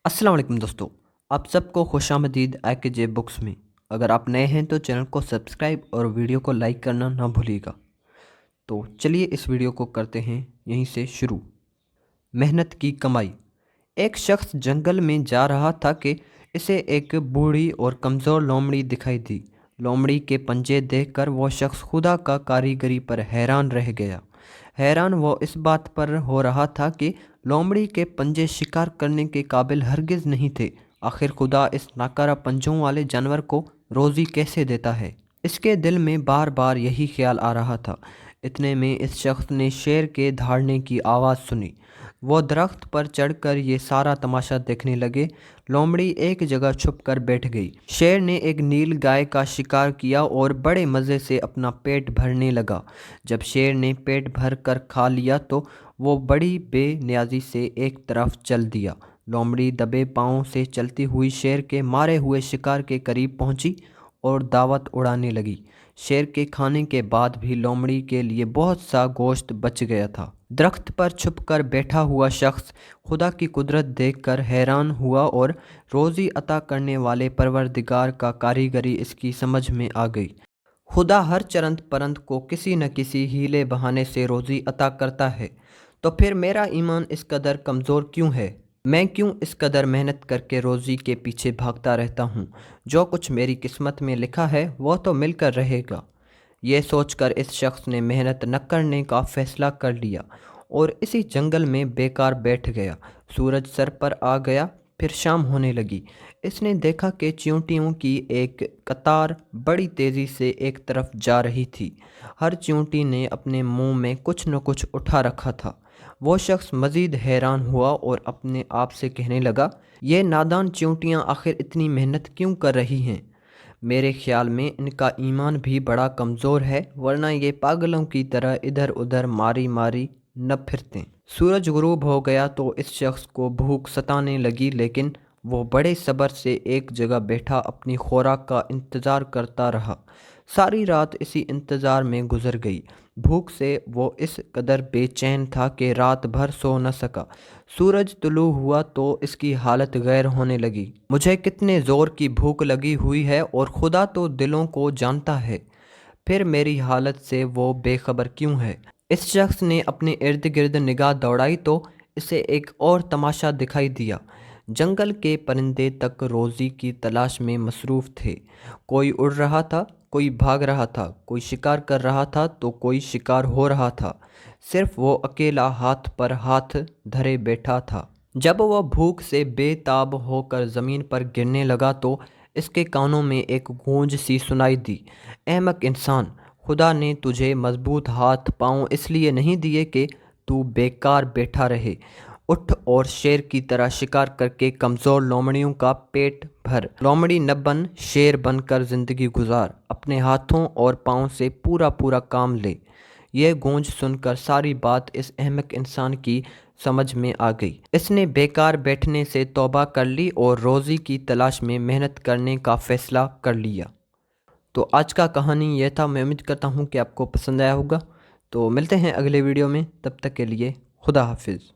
अस्सलाम वालेकुम दोस्तों, आप सबको खुशामदीद AKJ बुक्स में। अगर आप नए हैं तो चैनल को सब्सक्राइब और वीडियो को लाइक करना ना भूलिएगा। तो चलिए इस वीडियो को करते हैं यहीं से शुरू। मेहनत की कमाई। एक शख्स जंगल में जा रहा था कि इसे एक बूढ़ी और कमज़ोर लोमड़ी दिखाई दी। लोमड़ी के पंजे देखकर वो शख्स खुदा का कारीगरी पर हैरान रह गया। हैरान वो इस बात पर हो रहा था कि लोमड़ी के पंजे शिकार करने के काबिल हरगिज़ नहीं थे। आखिर खुदा इस नाकारा पंजों वाले जानवर को रोज़ी कैसे देता है? इसके दिल में बार बार यही ख्याल आ रहा था। इतने में इस शख्स ने शेर के दहाड़ने की आवाज़ सुनी। वो दरख्त पर चढ़कर ये सारा तमाशा देखने लगे। लोमड़ी एक जगह छुप कर बैठ गई। शेर ने एक नील गाय का शिकार किया और बड़े मज़े से अपना पेट भरने लगा। जब शेर ने पेट भर कर खा लिया तो वो बड़ी बेनियाजी से एक तरफ चल दिया। लोमड़ी दबे पाँव से चलती हुई शेर के मारे हुए शिकार के करीब पहुंची और दावत उड़ाने लगी। शेर के खाने के बाद भी लोमड़ी के लिए बहुत सा गोश्त बच गया था। दरख्त पर छुपकर बैठा हुआ शख्स खुदा की कुदरत देखकर हैरान हुआ और रोज़ी अता करने वाले परवरदिगार का कारीगरी इसकी समझ में आ गई। खुदा हर चरंत परंत को किसी न किसी हीले बहाने से रोज़ी अता करता है, तो फिर मेरा ईमान इस कदर कमज़ोर क्यों है? मैं क्यों इस कदर मेहनत करके रोज़ी के पीछे भागता रहता हूँ? जो कुछ मेरी किस्मत में लिखा है वो तो मिलकर रहेगा। ये सोचकर इस शख्स ने मेहनत न करने का फ़ैसला कर लिया और इसी जंगल में बेकार बैठ गया। सूरज सर पर आ गया, फिर शाम होने लगी। इसने देखा कि चींटियों की एक कतार बड़ी तेज़ी से एक तरफ जा रही थी। हर चींटी ने अपने मुंह में कुछ न कुछ उठा रखा था। वो शख्स मज़ीद हैरान हुआ और अपने आप से कहने लगा, ये नादान चींटियाँ आखिर इतनी मेहनत क्यों कर रही हैं? मेरे ख्याल में इनका ईमान भी बड़ा कमज़ोर है, वरना ये पागलों की तरह इधर उधर मारी मारी न फिरते। सूरज गुरूब हो गया तो इस शख्स को भूख सताने लगी, लेकिन वो बड़े सब्र से एक जगह बैठा अपनी खुराक का इंतज़ार करता रहा। सारी रात इसी इंतज़ार में गुजर गई। भूख से वो इस कदर बेचैन था कि रात भर सो न सका। सूरज तुलू हुआ तो इसकी हालत गैर होने लगी। मुझे कितने ज़ोर की भूख लगी हुई है और खुदा तो दिलों को जानता है, फिर मेरी हालत से वो बेखबर क्यों है? इस शख्स ने अपने इर्द गिर्द निगाह दौड़ाई तो इसे एक और तमाशा दिखाई दिया। जंगल के परिंदे तक रोज़ी की तलाश में मसरूफ़ थे। कोई उड़ रहा था, कोई भाग रहा था, कोई शिकार कर रहा था तो कोई शिकार हो रहा था। सिर्फ वो अकेला हाथ पर हाथ धरे बैठा था। जब वह भूख से बेताब होकर ज़मीन पर गिरने लगा तो इसके कानों में एक गूंज सी सुनाई दी। अहमक इंसान, खुदा ने तुझे मजबूत हाथ पांव इसलिए नहीं दिए कि तू बेकार बैठा रहे। उठ और शेर की तरह शिकार करके कमज़ोर लोमड़ियों का पेट भर। लोमड़ी न बन, शेर बनकर ज़िंदगी गुजार। अपने हाथों और पाँव से पूरा पूरा काम ले। यह गूंज सुनकर सारी बात इस अहमक इंसान की समझ में आ गई। इसने बेकार बैठने से तौबा कर ली और रोज़ी की तलाश में मेहनत करने का फ़ैसला कर लिया। तो आज का कहानी यह था। मैं उम्मीद करता हूँ कि आपको पसंद आया होगा। तो मिलते हैं अगले वीडियो में, तब तक के लिए खुदा हाफिज़।